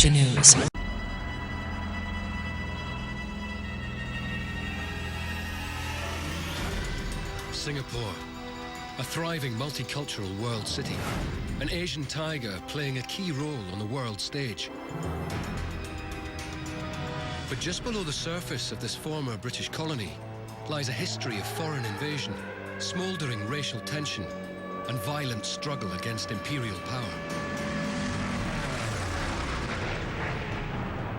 Asia News. Singapore, a thriving multicultural world city, an Asian tiger playing a key role on the world stage. But just below the surface of this former British colony lies a history of foreign invasion, smouldering racial tension, and violent struggle against imperial power.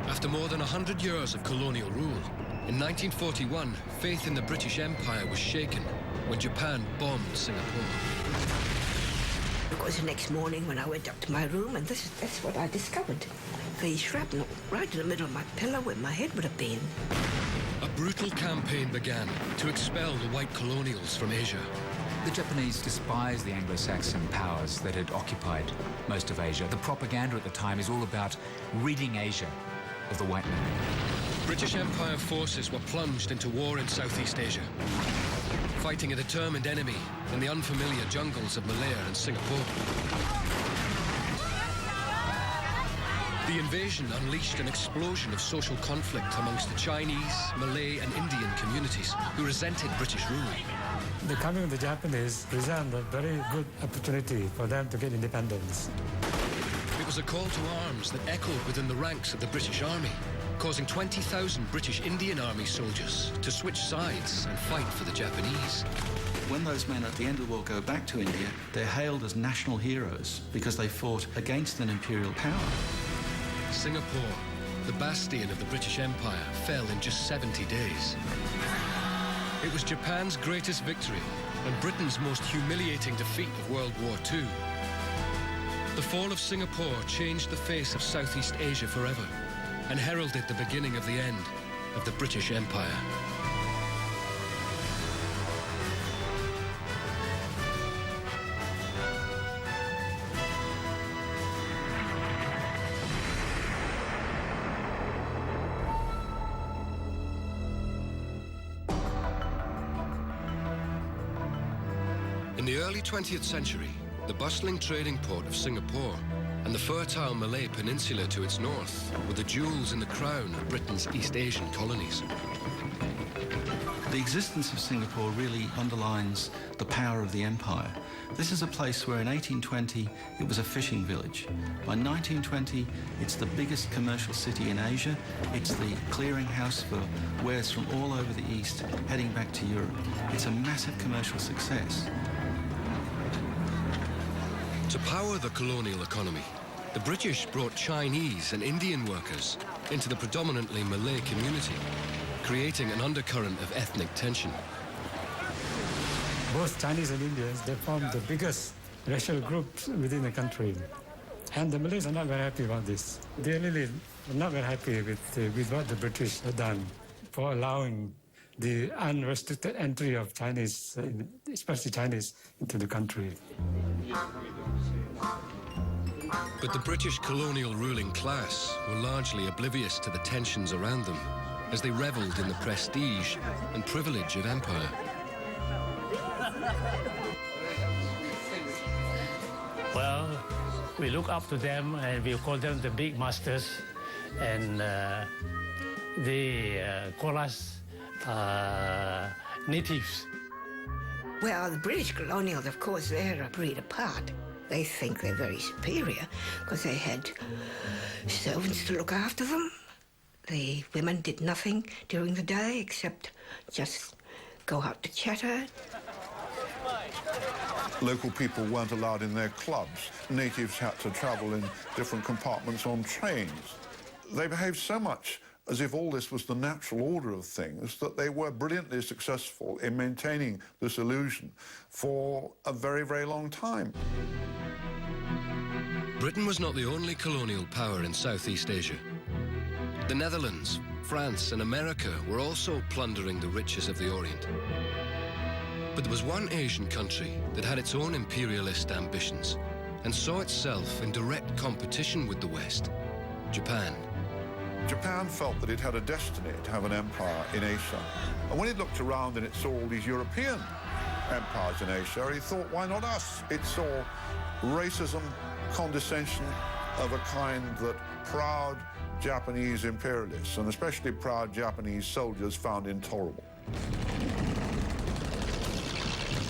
After more than 100 years of colonial rule, in 1941, faith in the British Empire was shaken when Japan bombed Singapore. It was the next morning when I went up to my room, and that's what I discovered. The shrapnel right in the middle of my pillow where my head would have been. A brutal campaign began to expel the white colonials from Asia. The Japanese despised the Anglo-Saxon powers that had occupied most of Asia. The propaganda at the time is all about ridding Asia of the white man. British Empire forces were plunged into war in Southeast Asia, fighting a determined enemy in the unfamiliar jungles of Malaya and Singapore. The invasion unleashed an explosion of social conflict amongst the Chinese, Malay and Indian communities who resented British rule. The coming of the Japanese presented a very good opportunity for them to get independence. It was a call to arms that echoed within the ranks of the British Army, causing 20,000 British Indian Army soldiers to switch sides and fight for the Japanese. When those men at the end of the war go back to India, they're hailed as national heroes because they fought against an imperial power. Singapore, the bastion of the British Empire, fell in just 70 days. It was Japan's greatest victory and Britain's most humiliating defeat of World War II. The fall of Singapore changed the face of Southeast Asia forever and heralded the beginning of the end of the British Empire. In the early 20th century, the bustling trading port of Singapore and the fertile Malay Peninsula to its north were the jewels in the crown of Britain's East Asian colonies. The existence of Singapore really underlines the power of the empire. This is a place where in 1820 it was a fishing village. By 1920 it's the biggest commercial city in Asia. It's the clearinghouse for wares from all over the East heading back to Europe. It's a massive commercial success. To power the colonial economy, the British brought Chinese and Indian workers into the predominantly Malay community, creating an undercurrent of ethnic tension. Both Chinese and Indians, they formed the biggest racial groups within the country. And the Malays are not very happy about this. They really are not very happy with what the British have done for allowing the unrestricted entry of Chinese, especially Chinese, into the country. But the British colonial ruling class were largely oblivious to the tensions around them as they revelled in the prestige and privilege of empire. Well, we look up to them and we call them the big masters, and they call us natives. Well, the British colonials, of course, they're a breed apart. They think they're very superior because they had servants to look after them. The women did nothing during the day except just go out to chatter. Local people weren't allowed in their clubs. Natives had to travel in different compartments on trains. They behaved so much as if all this was the natural order of things that they were brilliantly successful in maintaining this illusion for a very, very long time. Britain was not the only colonial power in Southeast Asia. The Netherlands, France and America were also plundering the riches of the Orient. But there was one Asian country that had its own imperialist ambitions and saw itself in direct competition with the West: Japan. Japan felt that it had a destiny to have an empire in Asia. And when it looked around and it saw all these European empires in Asia, it thought, why not us? It saw racism, condescension, of a kind that proud Japanese imperialists, and especially proud Japanese soldiers, found intolerable.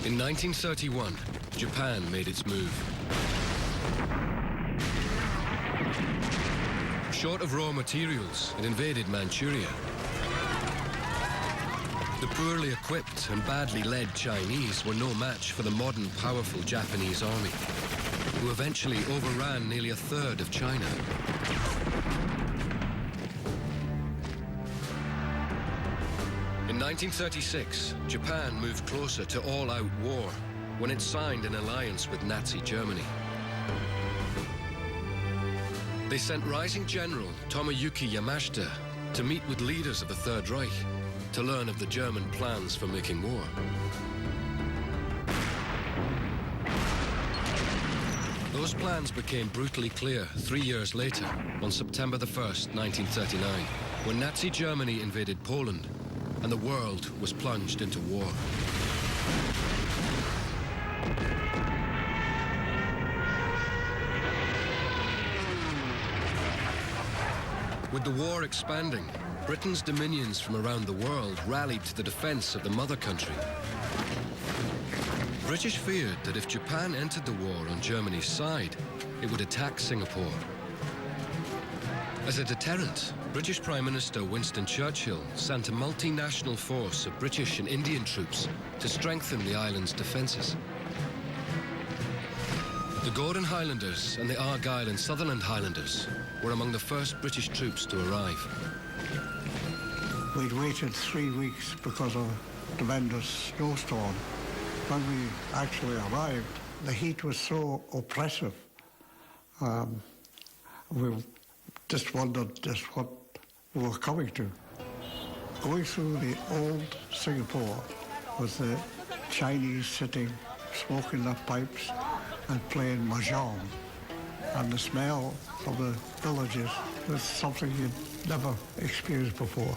In 1931, Japan made its move. Short of raw materials, it invaded Manchuria. The poorly equipped and badly led Chinese were no match for the modern, powerful Japanese army, who eventually overran nearly a third of China. In 1936, Japan moved closer to all-out war when it signed an alliance with Nazi Germany. They sent rising general Tomoyuki Yamashita to meet with leaders of the Third Reich to learn of the German plans for making war. Those plans became brutally clear 3 years later, on September the 1st, 1939, when Nazi Germany invaded Poland and the world was plunged into war. With the war expanding, Britain's dominions from around the world rallied to the defense of the mother country. British feared that if Japan entered the war on Germany's side, it would attack Singapore. As a deterrent, British Prime Minister Winston Churchill sent a multinational force of British and Indian troops to strengthen the island's defences. The Gordon Highlanders and the Argyll and Sutherland Highlanders were among the first British troops to arrive. We'd waited 3 weeks because of a tremendous snowstorm. When we actually arrived, the heat was so oppressive. We just wondered just what we were coming to. Going through the old Singapore with the Chinese sitting, smoking their pipes and playing mahjong. And the smell of the villages was something you'd never experienced before.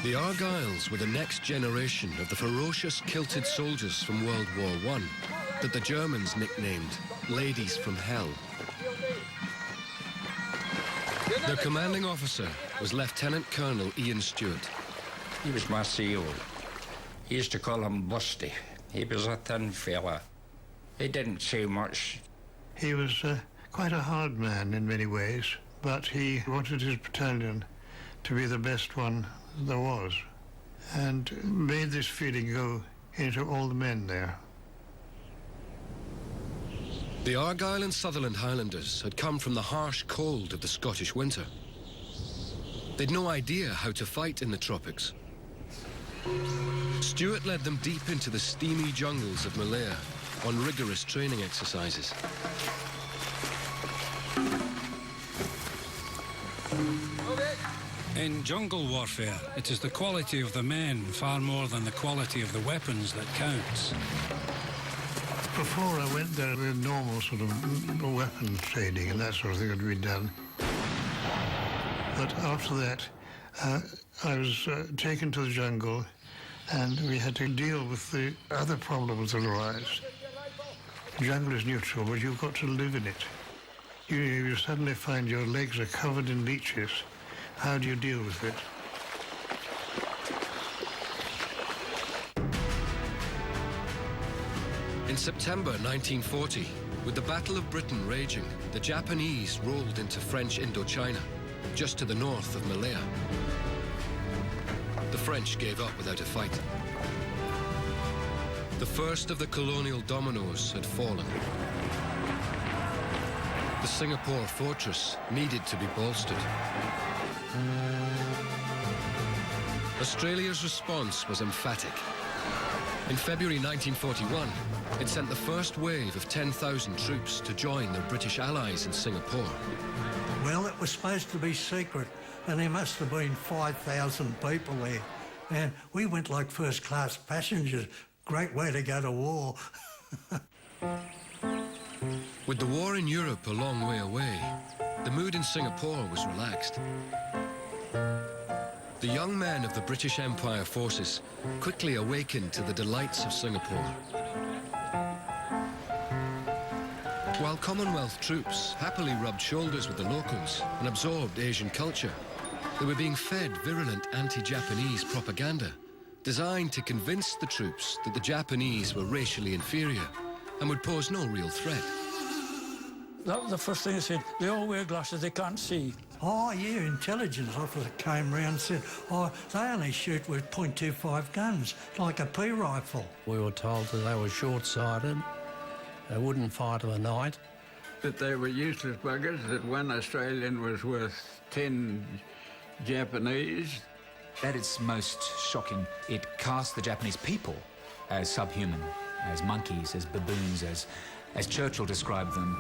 The Argylls were the next generation of the ferocious kilted soldiers from World War I that the Germans nicknamed Ladies from Hell. Their commanding officer was Lieutenant Colonel Ian Stewart. He was my CO. He used to call him Busty. He was a thin fella. He didn't say much. He was quite a hard man in many ways, but he wanted his battalion to be the best one there was, and made this feeling go into all the men there. The Argyll and Sutherland Highlanders had come from the harsh cold of the Scottish winter. They'd no idea how to fight in the tropics. Stewart led them deep into the steamy jungles of Malaya on rigorous training exercises. In jungle warfare, it is the quality of the men far more than the quality of the weapons that counts. Before I went there, the normal sort of weapons training and that sort of thing had been done. But after that, I was taken to the jungle, and we had to deal with the other problems that arise. The jungle is neutral, but you've got to live in it. You suddenly find your legs are covered in leeches. How do you deal with it? In September 1940, with the Battle of Britain raging, the Japanese rolled into French Indochina, just to the north of Malaya. The French gave up without a fight. The first of the colonial dominoes had fallen. The Singapore fortress needed to be bolstered. Australia's response was emphatic. In February 1941, it sent the first wave of 10,000 troops to join their British allies in Singapore. Well, it was supposed to be secret, and there must have been 5,000 people there. And we went like first-class passengers. Great way to go to war. With the war in Europe a long way away, the mood in Singapore was relaxed. The young men of the British Empire forces quickly awakened to the delights of Singapore. While Commonwealth troops happily rubbed shoulders with the locals and absorbed Asian culture, they were being fed virulent anti-Japanese propaganda designed to convince the troops that the Japanese were racially inferior and would pose no real threat. That was the first thing they said. They all wear glasses, they can't see. Oh, yeah, intelligence officer came round and said, oh, they only shoot with .25 guns, like a pea rifle. We were told that they were short-sighted, they wouldn't fight in the night. That they were useless buggers, that one Australian was worth 10 Japanese. At its most shocking, it cast the Japanese people as subhuman, as monkeys, as baboons, as Churchill described them,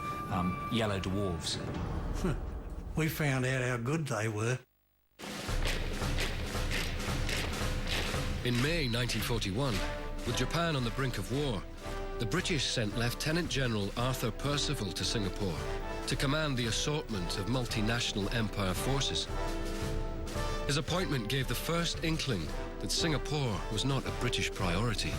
yellow dwarves. We found out how good they were. In May 1941, with Japan on the brink of war, the British sent Lieutenant General Arthur Percival to Singapore to command the assortment of multinational empire forces. His appointment gave the first inkling that Singapore was not a British priority.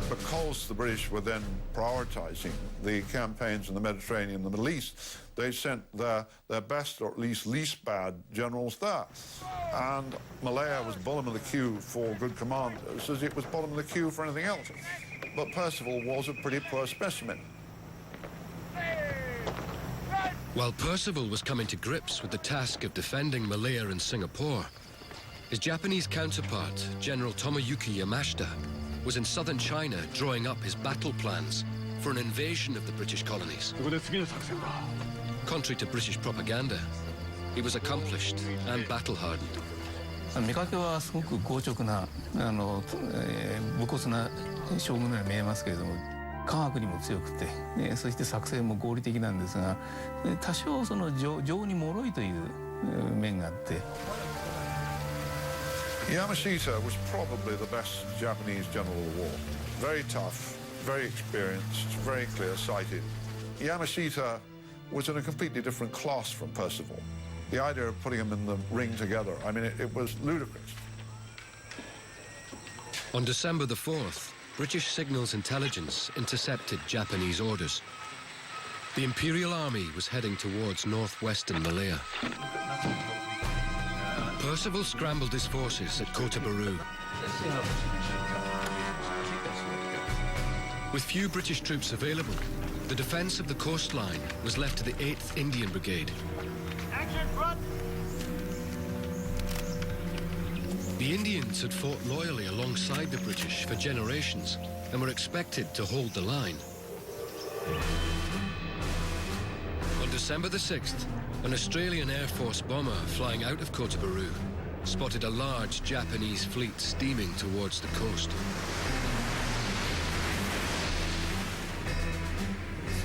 Because the British were then prioritising the campaigns in the Mediterranean and the Middle East, they sent their best, or at least bad, generals there. And Malaya was bottom of the queue for good commanders, as it was bottom of the queue for anything else. But Percival was a pretty poor specimen. While Percival was coming to grips with the task of defending Malaya and Singapore, his Japanese counterpart, General Tomoyuki Yamashita, was in southern China drawing up his battle plans for an invasion of the British colonies. Contrary to British propaganda, he was accomplished and battle-hardened. 見かけはすごく硬直な武骨な将軍のように見えますけれども、科学にも強くて、そして作戦も合理的なんですが、多少その情に脆いという面があって。Yamashita was probably the best Japanese general of the war. Very tough, very experienced, very clear-sighted. Yamashita was in a completely different class from Percival. The idea of putting them in the ring together, I mean, it was ludicrous. On December the 4th, British signals intelligence intercepted Japanese orders. The Imperial Army was heading towards northwestern Malaya. Percival scrambled his forces at Kota Baru. With few British troops available, the defence of the coastline was left to the 8th Indian Brigade. The Indians had fought loyally alongside the British for generations and were expected to hold the line. On December the 6th, an Australian Air Force bomber flying out of Kota Baru spotted a large Japanese fleet steaming towards the coast.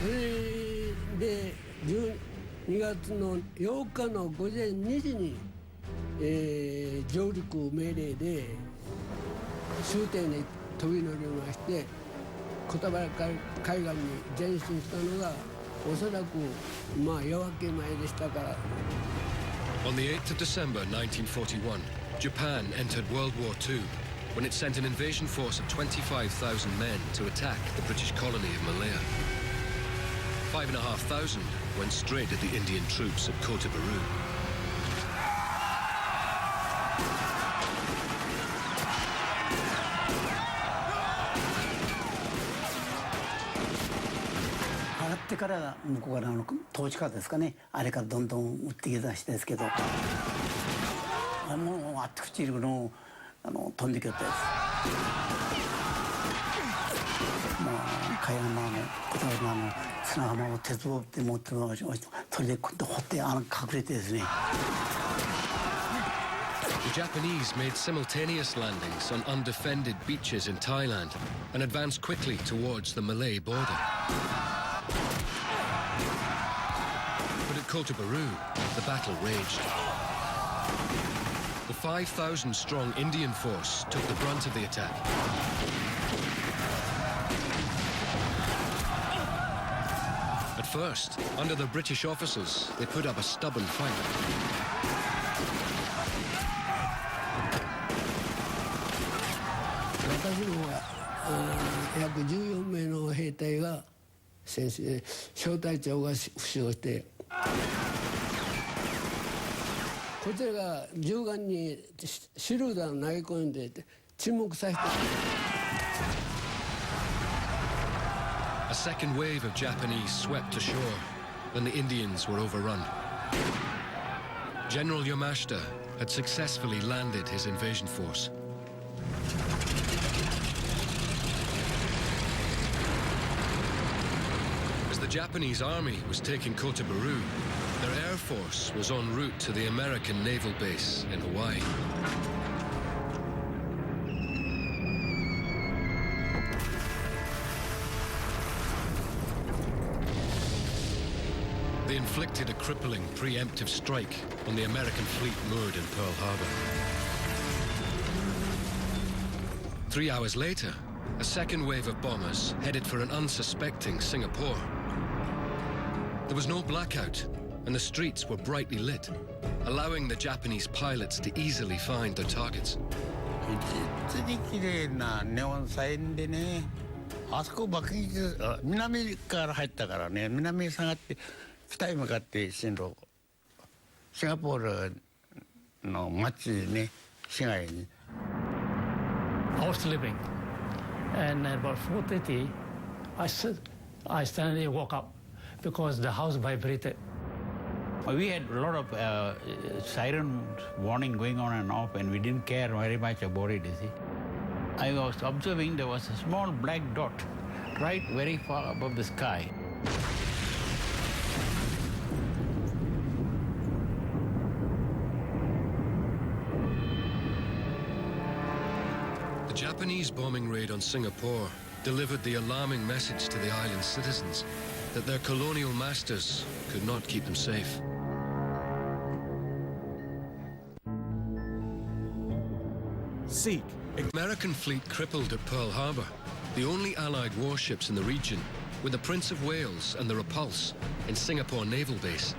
それで12月の8日の午前2時に、上陸命令で終点に飛び乗りまして小田原海岸に前進したのがおそらく夜明け前でしたから。 On the 8th of December 1941, Japan entered World War II when it sent an invasion force of 25,000 men to attack the British colony of Malaya. 5,500 went straight at the Indian troops at Kota Baru.ってから向こうからの統治下ですかね、あれからどんどん撃ってきた人ですけど、もうあっちこっちの飛んできよったです。海岸の小田原の砂浜を鉄棒って持ってもそれで掘って隠れてですね。 The Japanese made simultaneous landings on undefended beaches in Thailand and advanced quickly towards the Malay border. But at Kota Baru, the battle raged. The 5,000-strong Indian force took the brunt of the attack. At first, under the British officers, they put up a stubborn fight. 私の約14名の兵隊が小隊長が負傷して、こちらが銃弾に手榴弾を投げ込んで沈黙させて。A second wave of Japanese swept ashore, and the Indians were overrun. General Yamashita had successfully landed his invasion force. As the Japanese army was taking Kotobaru, their air force was en route to the American naval base in Hawaii. They inflicted a crippling preemptive strike on the American fleet moored in Pearl Harbor. 3 hours later, a second wave of bombers headed for an unsuspecting Singapore. There was no blackout, and the streets were brightly lit, allowing the Japanese pilots to easily find their targets. 実に綺麗なネオンサインでね、あそこ爆撃、南から入ったからね、南に下がって北へ向かって進路、シンガポールの街ね、市街に。I was sleeping, and at about 4:30, I suddenly woke up because the house vibrated. We had a lot of siren warning going on and off, and we didn't care very much about it, you see. I was observing there was a small black dot right very far above the sky. The Japanese bombing raid on Singapore delivered the alarming message to the island's citizens that their colonial masters could not keep them safe. Seek. American fleet crippled at Pearl Harbor. The only Allied warships in the region were the Prince of Wales and the Repulse in Singapore Naval Base.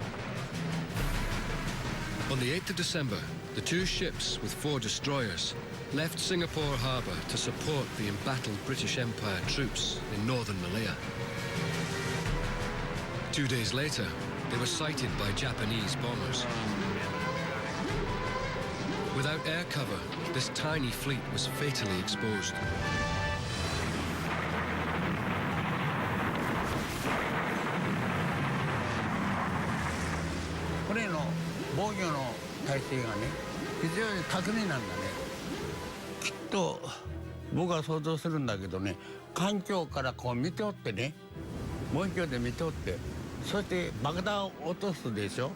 On the 8th of December, the two ships with 4 destroyers left Singapore Harbour to support the embattled British Empire troops in northern Malaya. 2 days later, they were sighted by Japanese bombers. Without air cover, this tiny fleet was fatally exposed. The 僕は想像するんだけどね、環境からこう見ておってね、望遠鏡で見ておって、そして爆弾を落とすでしょ。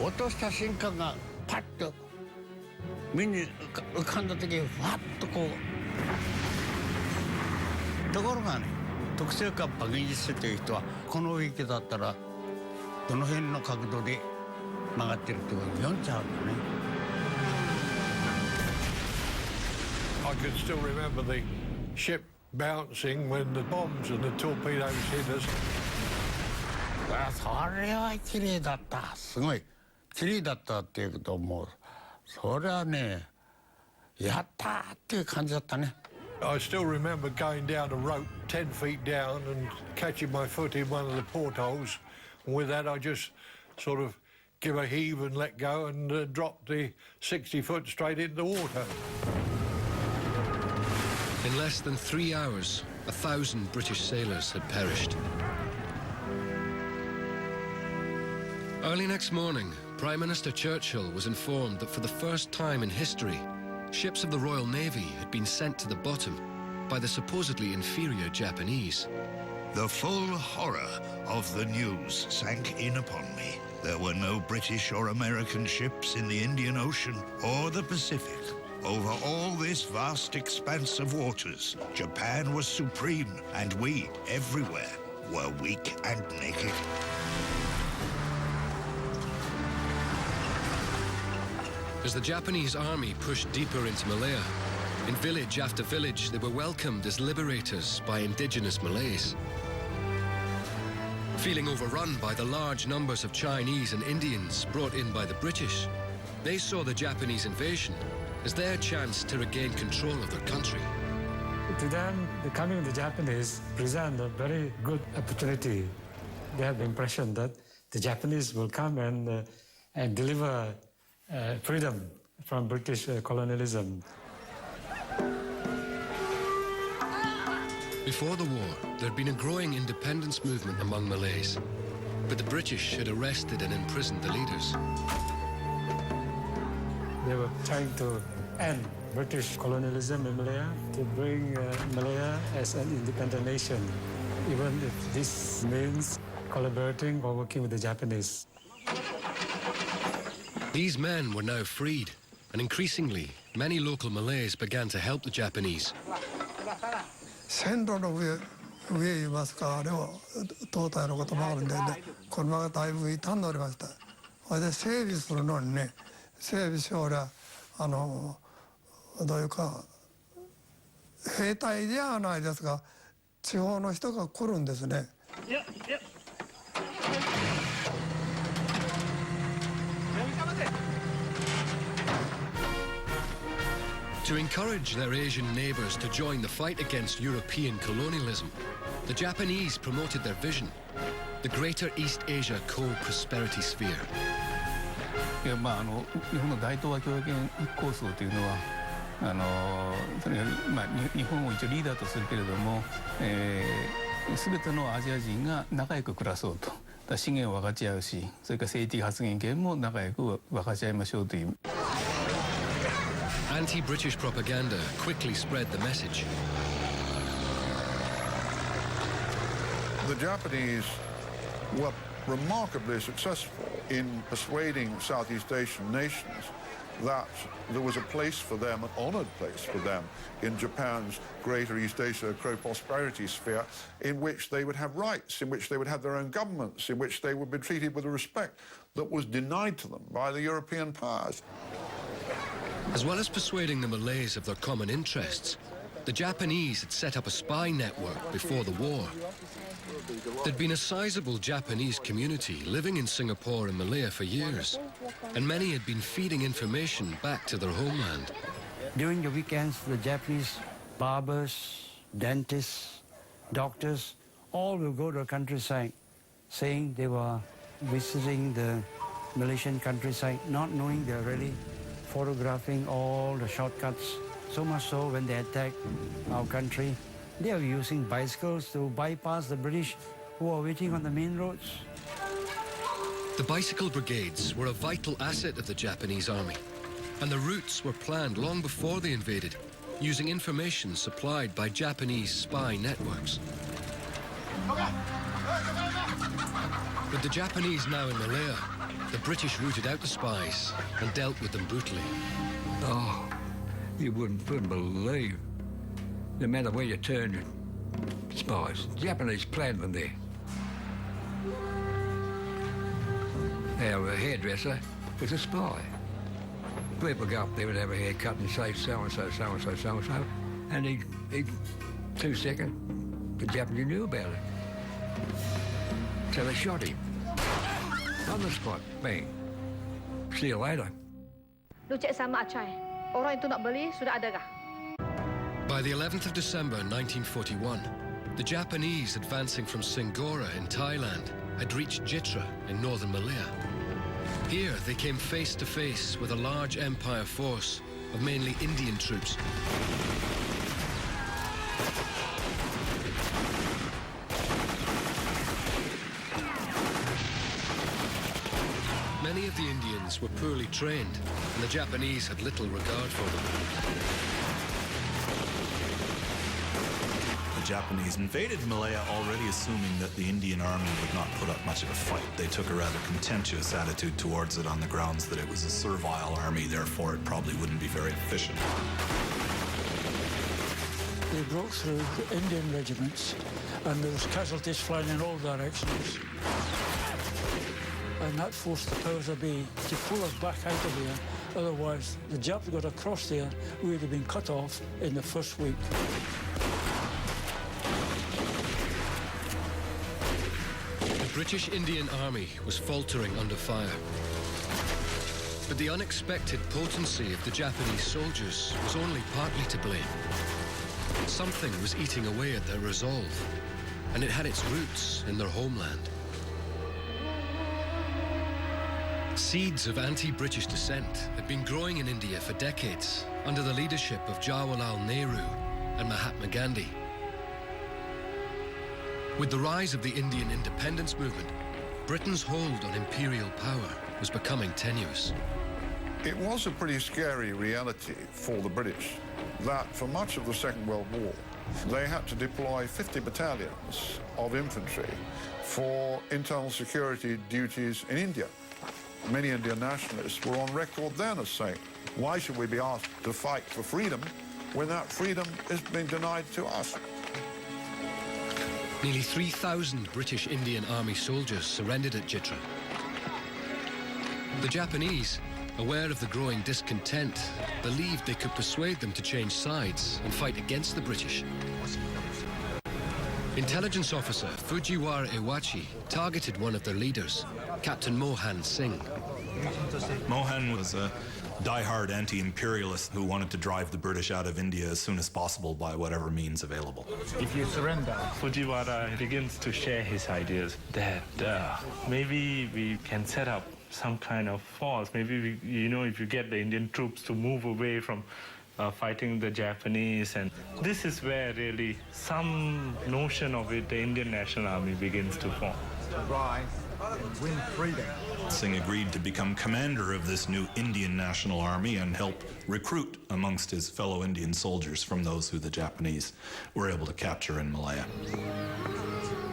落とした瞬間がパッと目に浮かんだ時にフワッとこう。ところがね、特殊化爆撃士という人はこの域だったらどの辺の角度で曲がってるってことを読んじゃうんだね。I can still remember the ship bouncing when the bombs and the torpedoes hit us. それは綺麗だった。すごい綺麗だったっていうこともうそれはね、やったーっていう感じだったね。I still remember going down a rope 10 feet down and catching my foot in one of the portholes. And with that, I just sort of give a heave and let go and drop the 60 foot straight into the water. In less than 3 hours, 1,000 British sailors had perished. Early next morning, Prime Minister Churchill was informed that for the first time in history, ships of the Royal Navy had been sent to the bottom by the supposedly inferior Japanese. The full horror of the news sank in upon me. There were no British or American ships in the Indian Ocean or the Pacific. Over all this vast expanse of waters, Japan was supreme, and we, everywhere, were weak and naked. As the Japanese army pushed deeper into Malaya, in village after village, they were welcomed as liberators by indigenous Malays. Feeling overrun by the large numbers of Chinese and Indians brought in by the British, they saw the Japanese invasion as their chance to regain control of their country. To them, the coming of the Japanese present a very good opportunity. They have the impression that the Japanese will come and deliver freedom from British colonialism. Before the war, there had been a growing independence movement among Malays, but the British had arrested and imprisoned the leaders. They were trying to end British colonialism in Malaya, to bring Malaya as an independent nation, even if this means collaborating or working with the Japanese. These men were now freed, and increasingly, many local Malays began to help the Japanese. 線路の上いますか、あれを胴体のこともあるんで、車がだいぶ傷んでおりました。それで整備するのにね、整備しよりゃどういうか兵隊ではないですが、地方の人が来るんですね。To encourage their Asian neighbours to join the fight against European colonialism, the Japanese promoted their vision, the Greater East Asia Co-Prosperity Sphere. 日本の大東亜共栄圏構想というのはとにかく日本を一応リーダーとするけれども、全てのアジア人が仲良く暮らそうと。資源を分かち合うし、それから政治発言権も仲良く分かち合いましょうという。Anti-British propaganda quickly spread the message. The Japanese were remarkably successful in persuading Southeast Asian nations that there was a place for them, an honoured place for them, in Japan's Greater East Asia Co-Prosperity Sphere, in which they would have rights, in which they would have their own governments, in which they would be treated with a respect that was denied to them by the European powers. As well as persuading the Malays of their common interests, the Japanese had set up a spy network before the war. There'd been a sizable Japanese community living in Singapore and Malaya for years, and many had been feeding information back to their homeland. During the weekends, the Japanese barbers, dentists, doctors, all will go to the countryside, saying they were visiting the Malaysian countryside, not knowing they're really photographing all the shortcuts. So much so, when they attacked our country, they are using bicycles to bypass the British who are waiting on the main roads. The bicycle brigades were a vital asset of the Japanese army, and the routes were planned long before they invaded, using information supplied by Japanese spy networks. With the Japanese now in Malaya, the British rooted out the spies and dealt with them brutally. Oh, you wouldn't believe no matter where you turn, spies. Japanese planted them there. Our hairdresser was a spy. People go up there and have a haircut and say so-and-so, so-and-so, so-and-so. And he 2 seconds, the Japanese knew about it. So they shot him. On the spot, bang. See you later. By the 11th of December 1941, the Japanese advancing from Singapore in Thailand had reached Jitra in northern Malaya. Here they came face to face with a large empire force of mainly Indian troops. Many of the Indians were poorly trained, and the Japanese had little regard for them. The Japanese invaded Malaya already assuming that the Indian army would not put up much of a fight. They took a rather contemptuous attitude towards it on the grounds that it was a servile army, therefore it probably wouldn't be very efficient. They broke through the Indian regiments, and there was casualties flying in all directions. And that forced the powers that be to pull us back out of there. Otherwise, the Japs got across there, we would have been cut off in the first week. The British Indian Army was faltering under fire. But the unexpected potency of the Japanese soldiers was only partly to blame. Something was eating away at their resolve, and it had its roots in their homeland. Seeds of anti-British dissent had been growing in India for decades under the leadership of Jawaharlal Nehru and Mahatma Gandhi. With the rise of the Indian independence movement, Britain's hold on imperial power was becoming tenuous. It was a pretty scary reality for the British that for much of the Second World War, they had to deploy 50 battalions of infantry for internal security duties in India. Many Indian nationalists were on record then as saying, why should we be asked to fight for freedom when that freedom is being denied to us? Nearly 3,000 British Indian Army soldiers surrendered at Jitra. The Japanese, aware of the growing discontent, believed they could persuade them to change sides and fight against the British. Intelligence officer Fujiwara Iwachi targeted one of their leaders, Captain Mohan Singh. Mohan was a die-hard anti-imperialist who wanted to drive the British out of India as soon as possible by whatever means available. If you surrender, Fujiwara begins to share his ideas that maybe we can set up some kind of force. Maybe, if you get the Indian troops to move away from fighting the Japanese, and this is where really some notion of it, the Indian National Army, begins to form. Rise and win freedom. Singh agreed to become commander of this new Indian National Army and help recruit amongst his fellow Indian soldiers from those who the Japanese were able to capture in Malaya.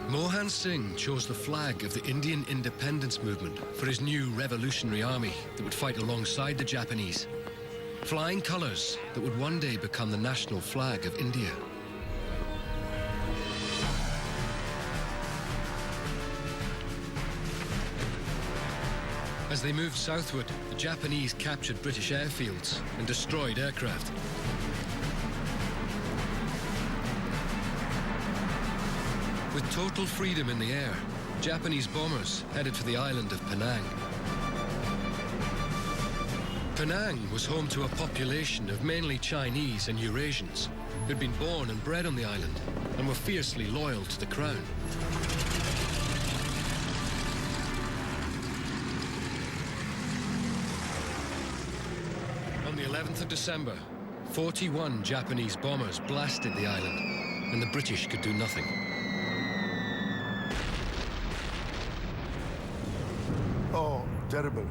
Mohan Singh chose the flag of the Indian independence movement for his new revolutionary army that would fight alongside the Japanese, flying colours that would one day become the national flag of India. As they moved southward, the Japanese captured British airfields and destroyed aircraft. With total freedom in the air, Japanese bombers headed for the island of Penang. Penang was home to a population of mainly Chinese and Eurasians who'd been born and bred on the island and were fiercely loyal to the crown. On the 11th of December, 41 Japanese bombers blasted the island, and the British could do nothing. Oh, terrible.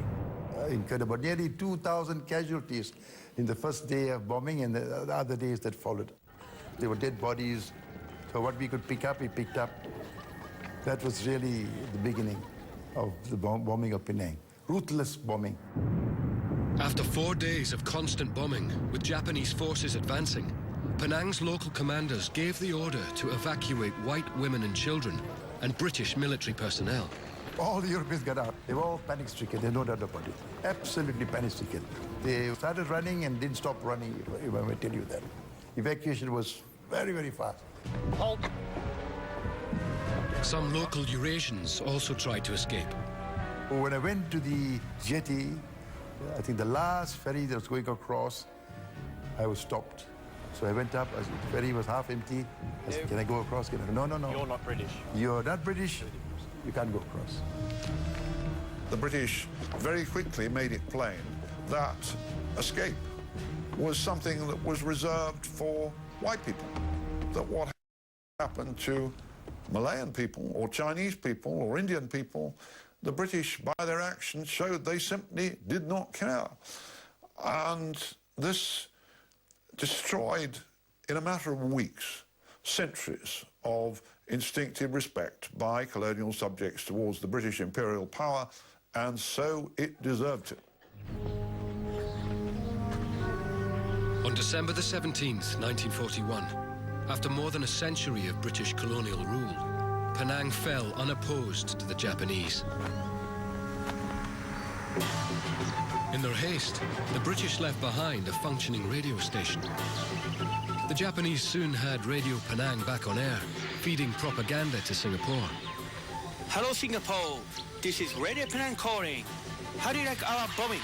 Incredible. Nearly 2,000 casualties in the first day of bombing and the other days that followed. There were dead bodies. So what we could pick up, we picked up. That was really the beginning of the bombing of Penang. Ruthless bombing. After 4 days of constant bombing, with Japanese forces advancing, Penang's local commanders gave the order to evacuate white women and children and British military personnel. All the Europeans got out. They were all panic-stricken. There's no doubt about it. Absolutely panic-stricken. They started running and didn't stop running, if I may tell you that. Evacuation was very, very fast. Halt! Some local Eurasians also tried to escape. When I went to the jetty, I think the last ferry that was going across, I was stopped. So I went up, the ferry was half empty. I said, can I go across? No, no, no. You're not British. You're not British. You can't go across. The British very quickly made it plain that escape was something that was reserved for white people. That what happened to Malayan people or Chinese people or Indian people, the British, by their actions, showed they simply did not care. And this destroyed, in a matter of weeks, centuries of instinctive respect by colonial subjects towards the British imperial power, and so it deserved it. On December the 17th, 1941, after more than a century of British colonial rule, Penang fell unopposed to the Japanese. In their haste, the British left behind a functioning radio station. The Japanese soon had Radio Penang back on air, feeding propaganda to Singapore. Hello, Singapore. This is Radio Penang calling. How do you like our bombing?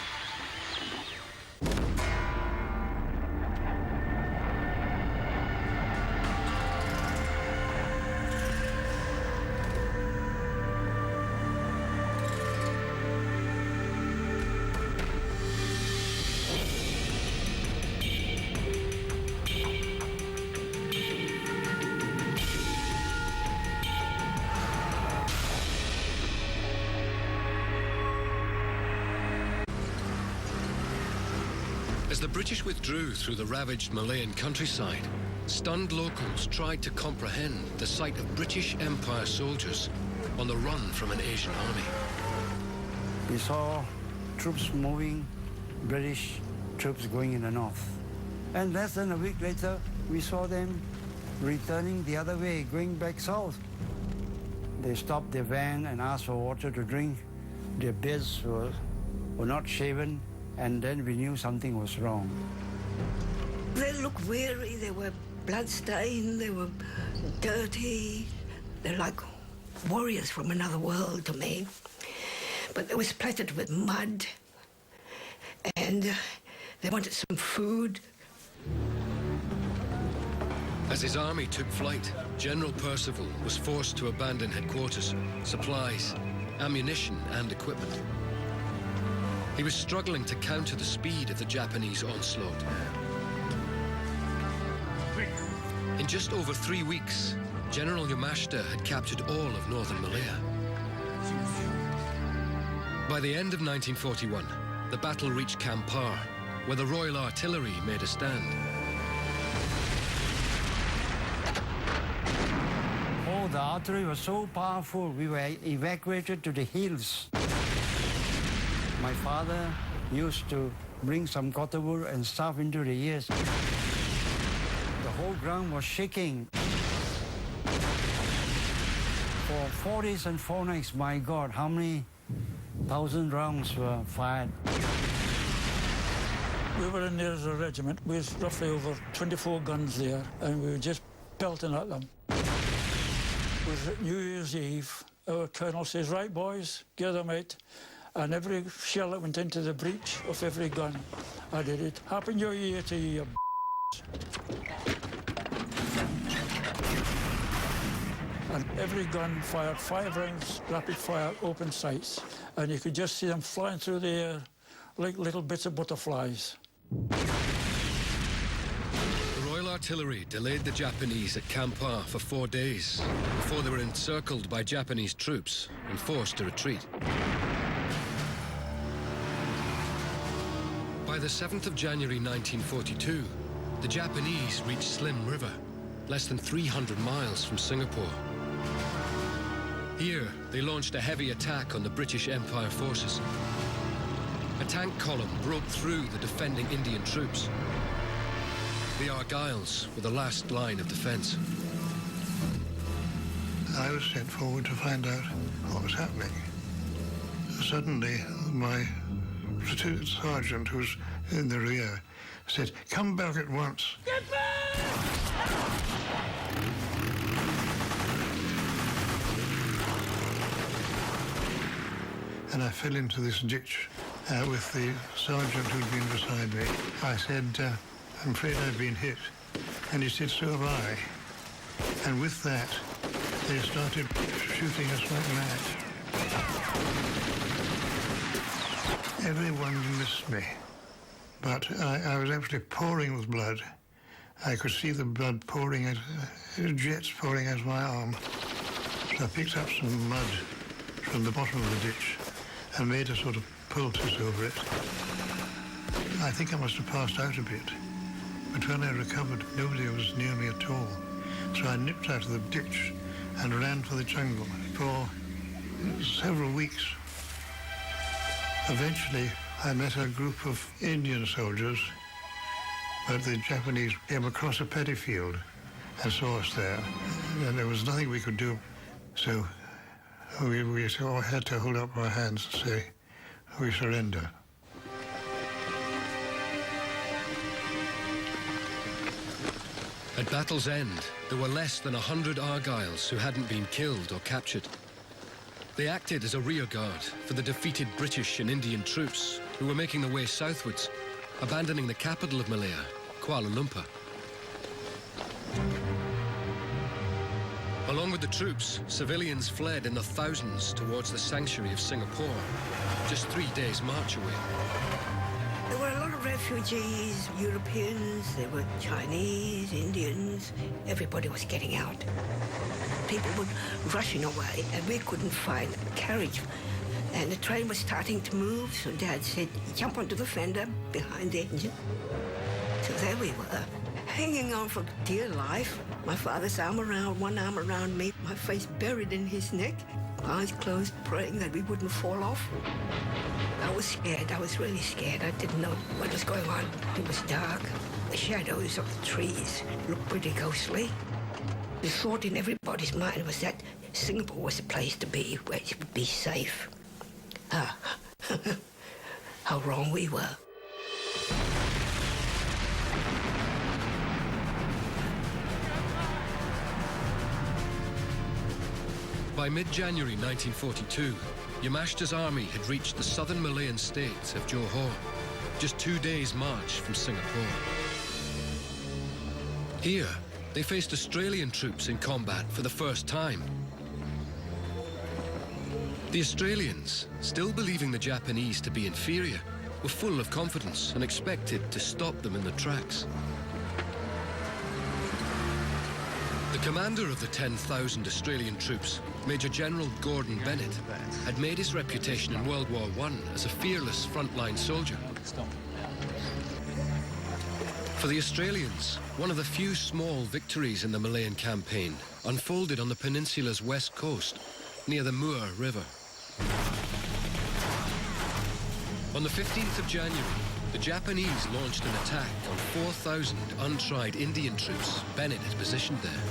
As the British withdrew through the ravaged Malayan countryside, stunned locals tried to comprehend the sight of British Empire soldiers on the run from an Asian army. We saw troops moving, British troops going in the north. And less than a week later, we saw them returning the other way, going back south. They stopped their van and asked for water to drink. Their beards were not shaven, and then we knew something was wrong. They looked weary, they were bloodstained, they were dirty. They're like warriors from another world to me. But they were splattered with mud, and they wanted some food. As his army took flight, General Percival was forced to abandon headquarters, supplies, ammunition and equipment. He was struggling to counter the speed of the Japanese onslaught. In just over 3 weeks, General Yamashita had captured all of northern Malaya. By the end of 1941, the battle reached Kampar, where the Royal Artillery made a stand. Oh, the artillery was so powerful, we were evacuated to the hills. My father used to bring some cottonwood and stuff into the ears. The whole ground was shaking. For 4 days and 4 nights, my God, how many thousand rounds were fired? We were in there as a regiment. We had roughly over 24 guns there, and we were just pelting at them. It was New Year's Eve. Our colonel says, right, boys, get them out. And every shell that went into the breech of every gun, I did it. Happy New Year to you, And every gun fired 5 rounds, rapid fire, open sights. And you could just see them flying through the air like little bits of butterflies. The Royal Artillery delayed the Japanese at Kampar for 4 days before they were encircled by Japanese troops and forced to retreat. By the 7th of January 1942, the Japanese reached Slim River, less than 300 miles from Singapore. Here, they launched a heavy attack on the British Empire forces. A tank column broke through the defending Indian troops. The Argylls were the last line of defense. I was sent forward to find out what was happening. Suddenly, my platoon sergeant, who's in the rear, said, "Come back at once." Get back! And I fell into this ditch with the sergeant who'd been beside me. I said, "I'm afraid I've been hit." And he said, "So have I." And with that, they started shooting us like mad. Everyone missed me, but I was actually pouring with blood. I could see the blood pouring out, jets pouring out of my arm. So I picked up some mud from the bottom of the ditch and made a sort of poultice over it. I think I must have passed out a bit, but when I recovered, nobody was near me at all. So I nipped out of the ditch and ran for the jungle for several weeks. Eventually, I met a group of Indian soldiers, but the Japanese came across a paddy field and saw us there, and there was nothing we could do. So we all had to hold up our hands and say, "We surrender." At battle's end, there were less than 100 Argylls who hadn't been killed or captured. They acted as a rearguard for the defeated British and Indian troops who were making their way southwards, abandoning the capital of Malaya, Kuala Lumpur. Along with the troops, civilians fled in the thousands towards the sanctuary of Singapore, just 3 days' march away. There were a lot of refugees, Europeans, there were Chinese, Indians. Everybody was getting out. People were rushing away, and we couldn't find a carriage And the train was starting to move, so Dad said, jump onto the fender behind the engine. So there we were, hanging on for dear life. My father's one arm around me, my face buried in his neck, eyes closed, praying that we wouldn't fall off. I was scared. I was really scared. I didn't know what was going on. It was dark. The shadows of the trees looked pretty ghostly. The thought in everybody's mind was that Singapore was a place to be, where it would be safe. Ah, how wrong we were. By mid-January 1942, Yamashita's army had reached the southern Malayan state of Johor, just 2 days' march from Singapore. Here, they faced Australian troops in combat for the first time. The Australians, still believing the Japanese to be inferior, were full of confidence and expected to stop them in the tracks. The commander of the 10,000 Australian troops, Major General Gordon Bennett, had made his reputation in World War I as a fearless frontline soldier. For the Australians, one of the few small victories in the Malayan campaign unfolded on the peninsula's west coast, near the Muar River. On the 15th of January, the Japanese launched an attack on 4,000 untried Indian troops Bennett had positioned there.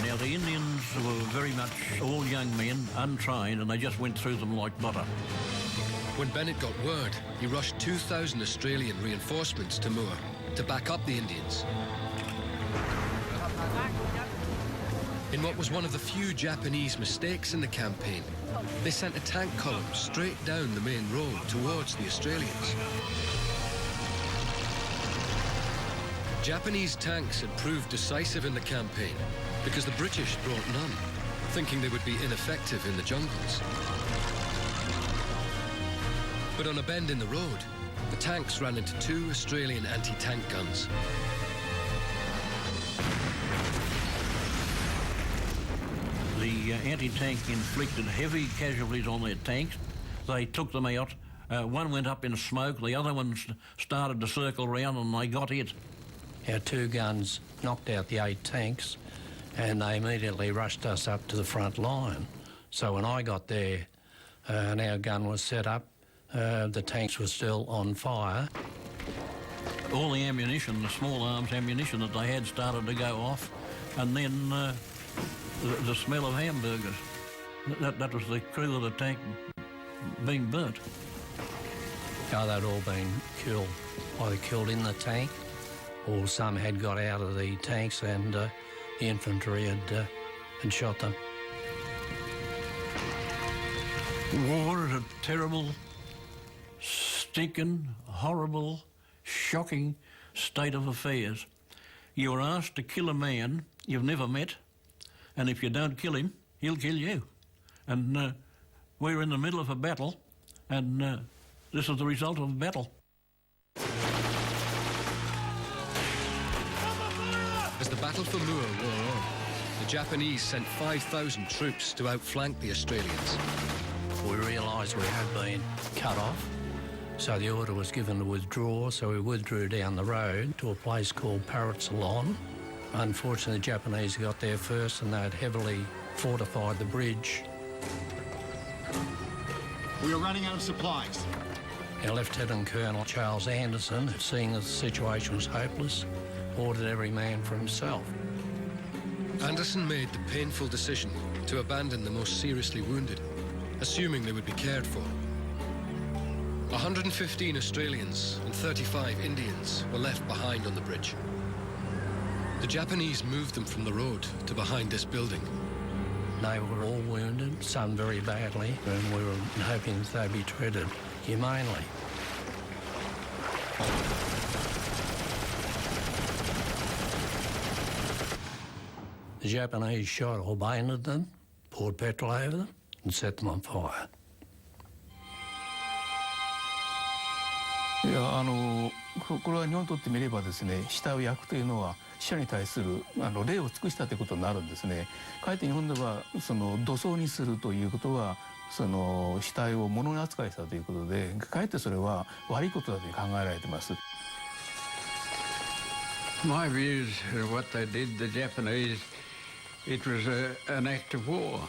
Now, the Indians were very much all young men, untrained, and they just went through them like butter. When Bennett got word, he rushed 2,000 Australian reinforcements to Muar to back up the Indians. In what was one of the few Japanese mistakes in the campaign, they sent a tank column straight down the main road towards the Australians. Japanese tanks had proved decisive in the campaign because the British brought none, thinking they would be ineffective in the jungles. But on a bend in the road, the tanks ran into 2 Australian anti-tank guns. The anti-tank inflicted heavy casualties on their tanks. They took them out. One went up in smoke, the other one started to circle around, and they got it. Our 2 guns knocked out the 8 tanks, and they immediately rushed us up to the front line. So when I got there and our gun was set up, the tanks were still on fire. All the ammunition, the small arms ammunition that they had, started to go off, and then the smell of hamburgers. That was the crew of the tank being burnt. Oh, they'd all been killed, either killed in the tank, or some had got out of the tanks and the infantry had shot them. War is a terrible, stinking, horrible, shocking state of affairs. You are asked to kill a man you've never met, and if you don't kill him, he'll kill you. And we're in the middle of a battle, and this is the result of the battle. As the battle for Muar wore on, the Japanese sent 5,000 troops to outflank the Australians. We realised we had been cut off, so the order was given to withdraw, so we withdrew down the road to a place called Paratsalon. Unfortunately, the Japanese got there first and they had heavily fortified the bridge. We are running out of supplies. Our Lieutenant Colonel Charles Anderson, seeing that the situation was hopeless, ordered every man for himself. Anderson made the painful decision to abandon the most seriously wounded, assuming they would be cared for. 115 Australians and 35 Indians were left behind on the bridge. The Japanese moved them from the road to behind this building. They were all wounded, some very badly, and we were hoping that they'd be treated humanely. The Japanese shot or bayoneted them, poured petrol over them, and set them on fire. いやこれは日本にとってみればですね、死体を焼くというのは死者に対する礼を尽くしたということになるんですね。かえって日本ではその土葬にするということはその死体を物扱いしたということで、かえってそれは悪いことだと考えられています。My views of what they did, the Japanese, it was an act of war.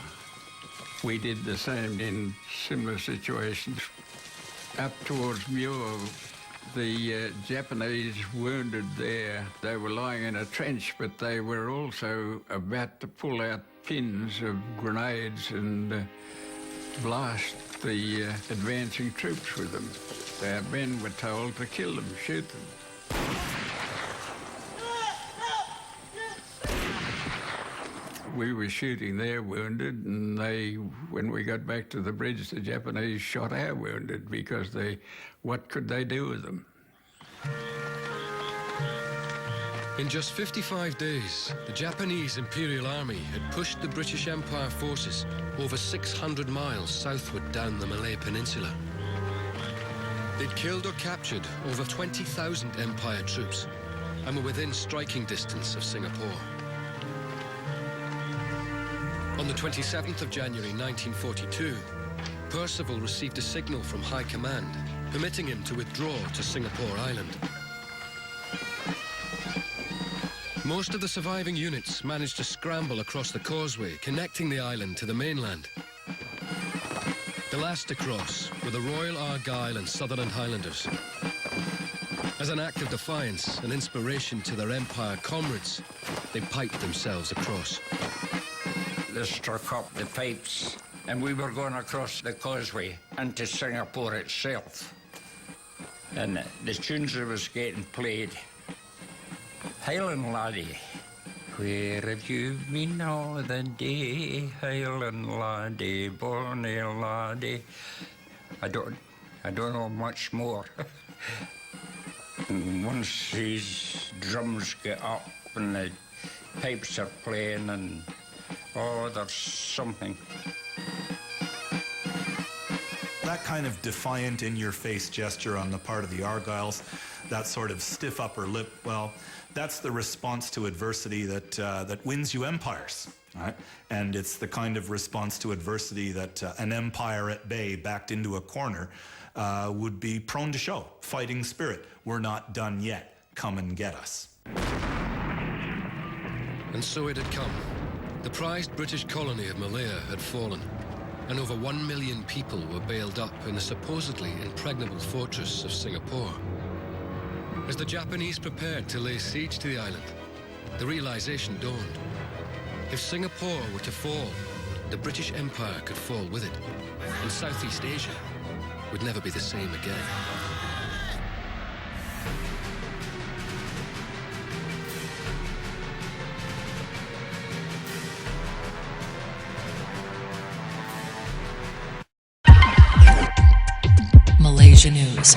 We did the same in similar situations. Up towards Muir, the Japanese wounded there, they were lying in a trench, but they were also about to pull out pins of grenades and blast the advancing troops with them. Our men were told to kill them, shoot them. We were shooting their wounded, and when we got back to the bridge, the Japanese shot our wounded because what could they do with them? In just 55 days, the Japanese Imperial Army had pushed the British Empire forces over 600 miles southward down the Malay Peninsula. They'd killed or captured over 20,000 Empire troops and were within striking distance of Singapore. On the 27th of January 1942, Percival received a signal from High Command permitting him to withdraw to Singapore Island. Most of the surviving units managed to scramble across the causeway connecting the island to the mainland. The last to cross were the Royal Argyll and Sutherland Highlanders. As an act of defiance and inspiration to their Empire comrades, they piped themselves across. They struck up the pipes, and we were going across the causeway into Singapore itself. And the tunes that was getting played, Highland Laddie, where have you been all the day, Highland Laddie, bonny laddie? I don't know much more. And once these drums get up and the pipes are playing and oh, there's something. That kind of defiant, in-your-face gesture on the part of the Argylls, that sort of stiff upper lip, well, that's the response to adversity that wins you empires, right? And it's the kind of response to adversity that an empire at bay, backed into a corner, would be prone to show. Fighting spirit. We're not done yet. Come and get us. And so it had come. The prized British colony of Malaya had fallen, and over 1 million people were bailed up in the supposedly impregnable fortress of Singapore. As the Japanese prepared to lay siege to the island, the realization dawned. If Singapore were to fall, the British Empire could fall with it, and Southeast Asia would never be the same again. Malaysia News.